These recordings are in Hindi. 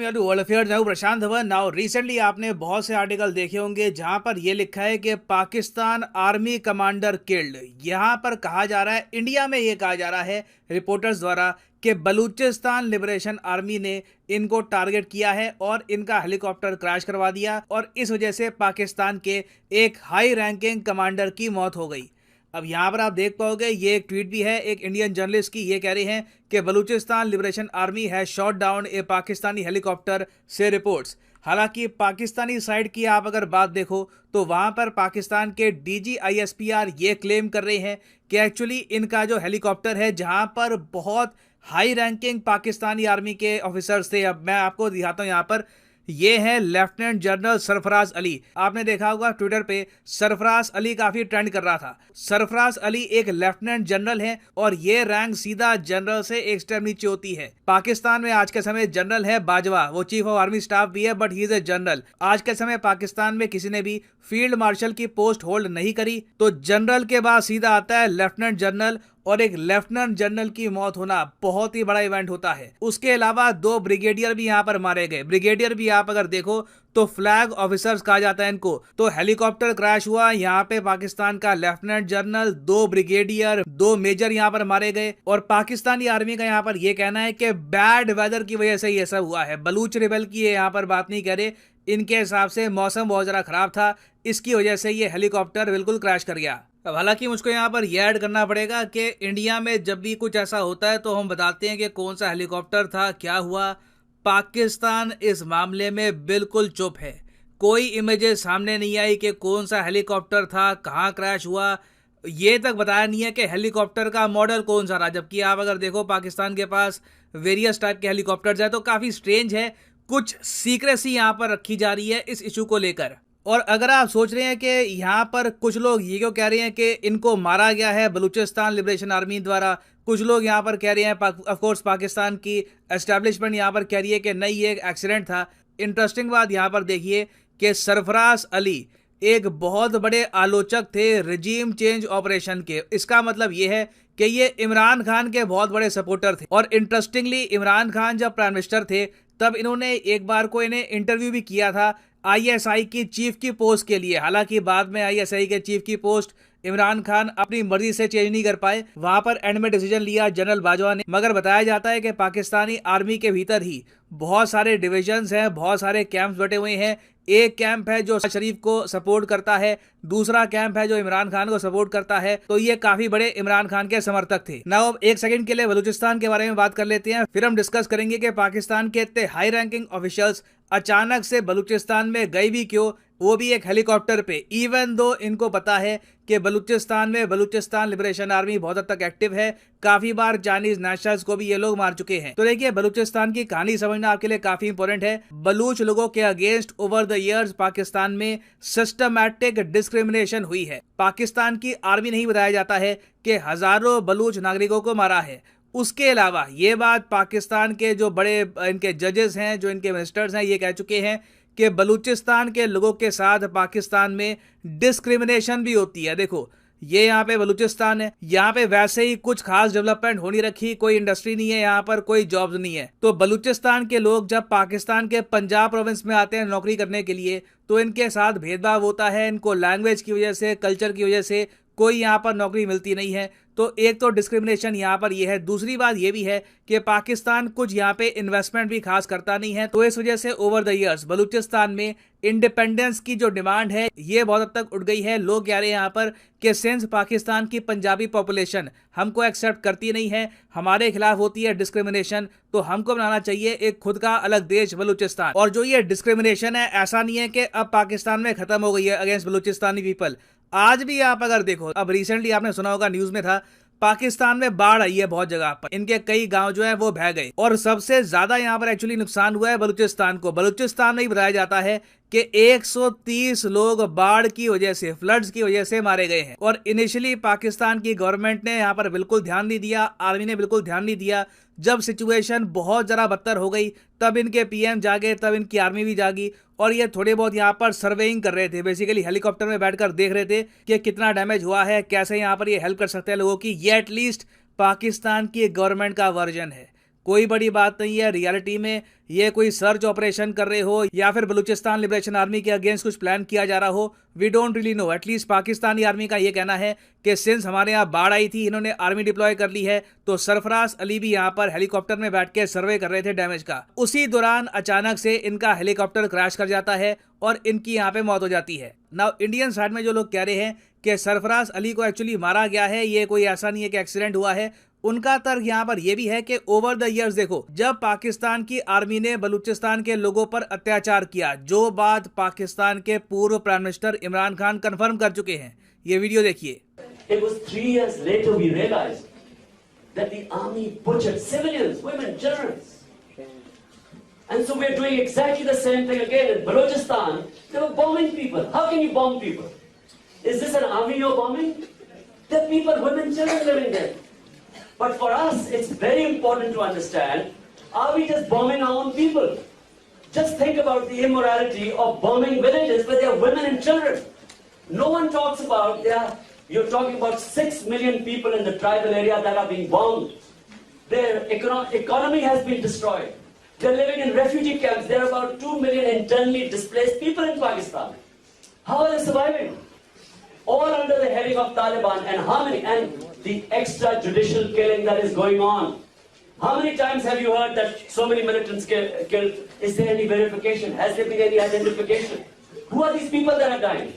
Watching to world affairs. मैं हूं प्रशांत धवन। नाउ रिसेंटली आपने बहुत से आर्टिकल देखे होंगे जहां पर यह लिखा है कि पाकिस्तान आर्मी कमांडर किल्ड। यहां पर कहा जा रहा है, इंडिया में यह कहा जा रहा है रिपोर्टर्स द्वारा कि बलूचिस्तान लिबरेशन आर्मी ने इनको टारगेट किया है और इनका हेलीकॉप्टर क्रैश करवा दिया और इस वजह से पाकिस्तान के एक हाई रैंकिंग कमांडर की मौत हो गई। अब यहाँ पर आप देख पाओगे, ये एक ट्वीट भी है एक इंडियन जर्नलिस्ट की। ये कह रहे हैं कि Balochistan liberation army has shot down A Pakistani helicopter से रिपोर्ट्स। हालांकि पाकिस्तानी साइड की आप अगर बात देखो तो वहां पर पाकिस्तान के DGISPR ये क्लेम कर रहे हैं कि एक्चुअली इनका जो हेलीकॉप्टर है, जहां पर बहुत हाई रैंकिंग पाकिस्तानी आर्मी के ऑफिसर्स थे। अब मैं आपको दिखाता हूं, यहाँ पर ये है लेफ्टिनेंट जनरल सरफराज अली। आपने देखा होगा ट्विटर पे सरफराज अली काफी ट्रेंड कर रहा था। सरफराज अली एक लेफ्टिनेंट जनरल है और ये रैंक सीधा जनरल से एक स्टेप नीचे होती है। पाकिस्तान में आज के समय जनरल है बाजवा, वो चीफ ऑफ आर्मी स्टाफ भी है, but he is a general. आज के समय पाकिस्तान में किसी ने भी फील्ड मार्शल की पोस्ट होल्ड नहीं करी, तो जनरल के बाद सीधा आता है लेफ्टिनेंट जनरल, और एक लेफ्टिनेंट जनरल की मौत होना बहुत ही बड़ा इवेंट होता है। उसके अलावा 2 ब्रिगेडियर भी यहाँ पर मारे गए। ब्रिगेडियर भी आप अगर देखो तो फ्लैग ऑफिसर्स कहा जाता है इनको। तो हेलीकॉप्टर क्रैश हुआ, यहाँ पे पाकिस्तान का लेफ्टिनेंट जनरल, 2 ब्रिगेडियर, 2 मेजर यहाँ पर मारे गए। और पाकिस्तानी आर्मी का यहाँ पर यह कहना है कि बैड वेदर की वजह से ये सब हुआ है। बलूच रिबेल की ये यहाँ पर बात नहीं करे, इनके हिसाब से मौसम बहुत ज्यादा खराब था, इसकी वजह से ये हेलीकॉप्टर बिल्कुल क्रैश कर गया। अब हालांकि मुझको यहाँ पर यह ऐड करना पड़ेगा कि इंडिया में जब भी कुछ ऐसा होता है तो हम बताते हैं कि कौन सा हेलीकॉप्टर था, क्या हुआ। पाकिस्तान इस मामले में बिल्कुल चुप है। कोई इमेजेस सामने नहीं आई कि कौन सा हेलीकॉप्टर था, कहाँ क्रैश हुआ, ये तक बताया नहीं है कि हेलीकॉप्टर का मॉडल कौन सा रहा। जबकि आप अगर देखो पाकिस्तान के पास वेरियस टाइप के हेलीकॉप्टर्स है, तो काफ़ी स्ट्रेंज है, कुछ सीक्रेसी यहाँ पर रखी जा रही है इस इशू को लेकर। और अगर आप सोच रहे हैं कि यहाँ पर कुछ लोग ये क्यों कह रहे हैं कि इनको मारा गया है बलूचिस्तान लिबरेशन आर्मी द्वारा, कुछ लोग यहाँ पर कह रहे हैं, ऑफ कोर्स पाकिस्तान की एस्टैब्लिशमेंट यहाँ पर कह रही है कि नहीं ये एक एक्सीडेंट था। इंटरेस्टिंग बात यहाँ पर देखिए कि सरफराज अली एक बहुत बड़े आलोचक थे रिजीम चेंज ऑपरेशन के। इसका मतलब ये है कि ये इमरान खान के बहुत बड़े सपोर्टर थे। और इंटरेस्टिंगली इमरान खान जब प्राइम मिनिस्टर थे तब इन्होंने एक बार को इन्हें इंटरव्यू भी किया था ISI की चीफ की पोस्ट के लिए। हालांकि बाद में ISI के चीफ की पोस्ट इमरान खान अपनी मर्जी से चेंज नहीं कर पाए, वहां पर एंड में डिसीजन लिया जनरल बाजवा ने। मगर बताया जाता है कि पाकिस्तानी आर्मी के भीतर ही बहुत सारे डिविजन्स हैं, बहुत सारे कैंप्स बटे हुए हैं। एक कैंप है जो शरीफ को सपोर्ट करता है, दूसरा कैंप है जो इमरान खान को सपोर्ट करता है। तो ये काफी बड़े इमरान खान के समर्थक थे। नाउ अब एक सेकंड के लिए बलूचिस्तान के बारे में बात कर लेते हैं, फिर हम डिस्कस करेंगे कि पाकिस्तान के इतने हाई रैंकिंग ऑफिशियल्स अचानक से बलूचिस्तान में गए भी क्यों, वो भी एक हेलीकॉप्टर पे। इवन दो इनको पता है कि बलूचिस्तान में बलूचिस्तान लिबरेशन आर्मी बहुत हद तक एक्टिव है, काफी बार चाइनीज नेशनल्स को भी ये लोग मार चुके हैं। तो देखिए, बलूचिस्तान की कहानी समझना आपके लिए काफी इंपॉर्टेंट है। बलूच लोगों के against over the years Pakistan में सिस्टमैटिक डिस्क्रिमिनेशन हुई है। पाकिस्तान की आर्मी नहीं बताया जाता है कि हजारों बलूच नागरिकों को मारा है। उसके अलावा ये बात पाकिस्तान के जो बड़े इनके जजेस हैं, जो इनके मिनिस्टर्स हैं, ये कह चुके हैं कि बलूचिस्तान के लोगों के साथ पाकिस्तान में डिस्क्रिमिनेशन भी होती है। देखो, ये यहाँ पे बलूचिस्तान है, यहाँ पे वैसे ही कुछ खास डेवलपमेंट हो नहीं रखी, कोई इंडस्ट्री नहीं है, यहाँ पर कोई जॉब्स नहीं है। तो बलूचिस्तान के लोग जब पाकिस्तान के पंजाब प्रोविंस में आते हैं नौकरी करने के लिए, तो इनके साथ भेदभाव होता है। इनको लैंग्वेज की वजह से, कल्चर की वजह से कोई यहाँ पर नौकरी मिलती नहीं है। तो एक तो डिस्क्रिमिनेशन यहाँ पर ये है। दूसरी बात ये भी है कि पाकिस्तान कुछ यहाँ पे इन्वेस्टमेंट भी खास करता नहीं है। तो इस वजह से ओवर द इयर्स बलूचिस्तान में इंडिपेंडेंस की जो डिमांड है ये बहुत हद तक उठ गई है। लोग कह रहे हैं यहाँ पर कि सिंस पाकिस्तान की पंजाबी पॉपुलेशन हमको एक्सेप्ट करती नहीं है, हमारे खिलाफ होती है डिस्क्रिमिनेशन, तो हमको बनाना चाहिए एक खुद का अलग देश बलूचिस्तान। और जो ये डिस्क्रिमिनेशन है, ऐसा नहीं है कि अब पाकिस्तान में खत्म हो गई है अगेंस्ट बलूचिस्तानी पीपल। आज भी आप अगर देखो, अब रिसेंटली आपने सुना होगा, न्यूज में था, पाकिस्तान में बाढ़ आई है बहुत जगह पर, इनके कई गांव जो है वो बह गए। और सबसे ज्यादा यहाँ पर एक्चुअली नुकसान हुआ है बलूचिस्तान को। बलूचिस्तान में ही बताया जाता है कि 130 लोग बाढ़ की वजह से, फ्लड्स की वजह से मारे गए हैं। और इनिशियली पाकिस्तान की गवर्नमेंट ने यहाँ पर बिल्कुल ध्यान नहीं दिया, आर्मी ने बिल्कुल ध्यान नहीं दिया। जब सिचुएशन बहुत ज़रा बदतर हो गई तब इनके PM जागे, तब इनकी आर्मी भी जागी और ये थोड़े बहुत यहाँ पर सर्वेइंग कर रहे थे। बेसिकली हेलीकॉप्टर में बैठकर देख रहे थे कि कितना डैमेज हुआ है, कैसे यहाँ पर ये हेल्प कर सकते हैं लोगों की। ये एटलीस्ट पाकिस्तान की गवर्नमेंट का वर्जन है। कोई बड़ी बात नहीं है। रियलिटी में ये कोई सर्च ऑपरेशन कर रहे हो या फिर बलूचिस्तान लिबरेशन आर्मी के अगेंस्ट कुछ प्लान किया जा रहा हो, we don't really know. At least Pakistani army का ये कहना है कि सिंस हमारे यहाँ बाढ़ आई थी, इन्होंने आर्मी डिप्लॉय कर ली है, तो सरफराज अली भी यहाँ पर हेलीकॉप्टर में बैठ के सर्वे कर रहे थे डैमेज का। उसी दौरान अचानक से इनका हेलीकॉप्टर क्रैश कर जाता है और इनकी यहाँ पे मौत हो जाती है। नाउ इंडियन साइड में जो लोग कह रहे हैं कि सरफराज अली को एक्चुअली मारा गया है, ये कोई ऐसा नहीं है कि एक्सीडेंट हुआ है, उनका तर्क यहाँ पर यह भी है कि ओवर द इयर्स देखो, जब पाकिस्तान की आर्मी ने बलूचिस्तान के लोगों पर अत्याचार किया, जो बात पाकिस्तान के पूर्व prime minister Imran Khan confirm कर चुके हैं। ये वीडियो देखिए। It was 3 years later we realized that the army butchered civilians, women, children. And so we're doing exactly the same thing again. In Balochistan, they were bombing people. How can you bomb people? Is this an army you're bombing? There are people, women, children living there. But for us, it's very important to understand, are we just bombing our own people? Just think about the immorality of bombing villages where there are women and children. No one talks about, you're talking about 6 million people in the tribal area that are being bombed. Their economy has been destroyed. They're living in refugee camps. There are about 2 million internally displaced people in Pakistan. How are they surviving? All under the heading of Taliban. And how many? And the extrajudicial killing that is going on. How many times have you heard that so many militants killed? Is there any verification? Has there been any identification? Who are these people that are dying?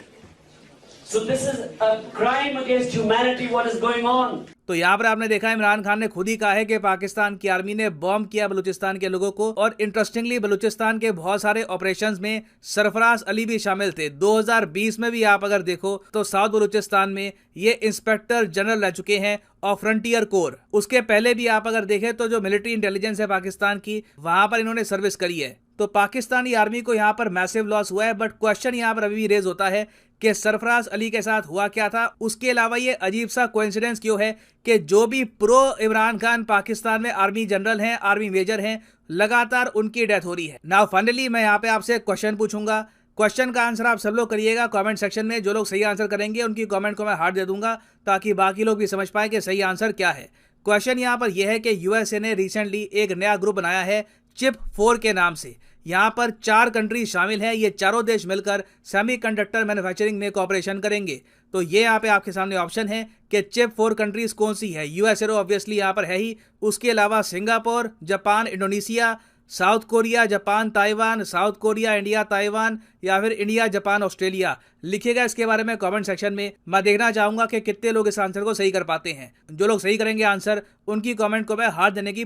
So this is a crime against humanity, what is going on. तो यहाँ पर आपने देखा इमरान खान ने खुद ही कहा है कि पाकिस्तान की आर्मी ने बॉम्ब किया बलूचिस्तान के लोगों को। और इंटरेस्टिंगली बलूचिस्तान के बहुत सारे ऑपरेशंस में सरफराज अली भी शामिल थे। 2020 में भी आप अगर देखो तो साउथ बलूचिस्तान में ये इंस्पेक्टर जनरल रह चुके हैं और फ्रंटियर कोर। उसके पहले भी आप अगर देखें तो जो मिलिट्री इंटेलिजेंस है पाकिस्तान की, वहां पर इन्होंने सर्विस करी है। तो पाकिस्तानी आर्मी को यहाँ पर मैसिव लॉस हुआ है। बट क्वेश्चन यहाँ पर अभी भी रेज होता है कि सरफराज अली के साथ हुआ क्या था। उसके अलावा ये अजीब सा कोइंसिडेंस क्यों है कि जो भी प्रो इमरान खान पाकिस्तान में आर्मी जनरल हैं, आर्मी मेजर हैं, लगातार उनकी डेथ हो रही है। नाउ फाइनली मैं यहाँ पे आपसे क्वेश्चन पूछूंगा। क्वेश्चन का आंसर आप सब लोग करिएगा कमेंट सेक्शन में। जो लोग सही आंसर करेंगे उनकी कमेंट को मैं हार्ट दे दूंगा ताकि बाकी लोग भी समझ पाए कि सही आंसर क्या है। क्वेश्चन यहाँ पर यह है कि यूएसए ने रिसेंटली एक नया ग्रुप बनाया है चिप 4 के नाम से। यहाँ पर 4 कंट्री शामिल हैं। ये चारों देश मिलकर सेमीकंडक्टर मैन्युफैक्चरिंग में कोऑपरेशन करेंगे। तो ये यहाँ पे आपके सामने ऑप्शन है कि चिप 4 कंट्रीज कौन सी है। यूएसए ऑब्वियसली यहाँ पर है ही, उसके अलावा Singapore, Japan, Indonesia, south Korea, Japan, Taiwan, south Korea, India, Taiwan, या फिर इंडिया, जापान, ऑस्ट्रेलिया। लिखिएगा इसके बारे में कमेंट सेक्शन में। मैं देखना चाहूंगा कि कितने लोग इस आंसर को सही कर पाते हैं। जो लोग सही करेंगे आंसर, उनकी कमेंट को मैं हार्ट देने की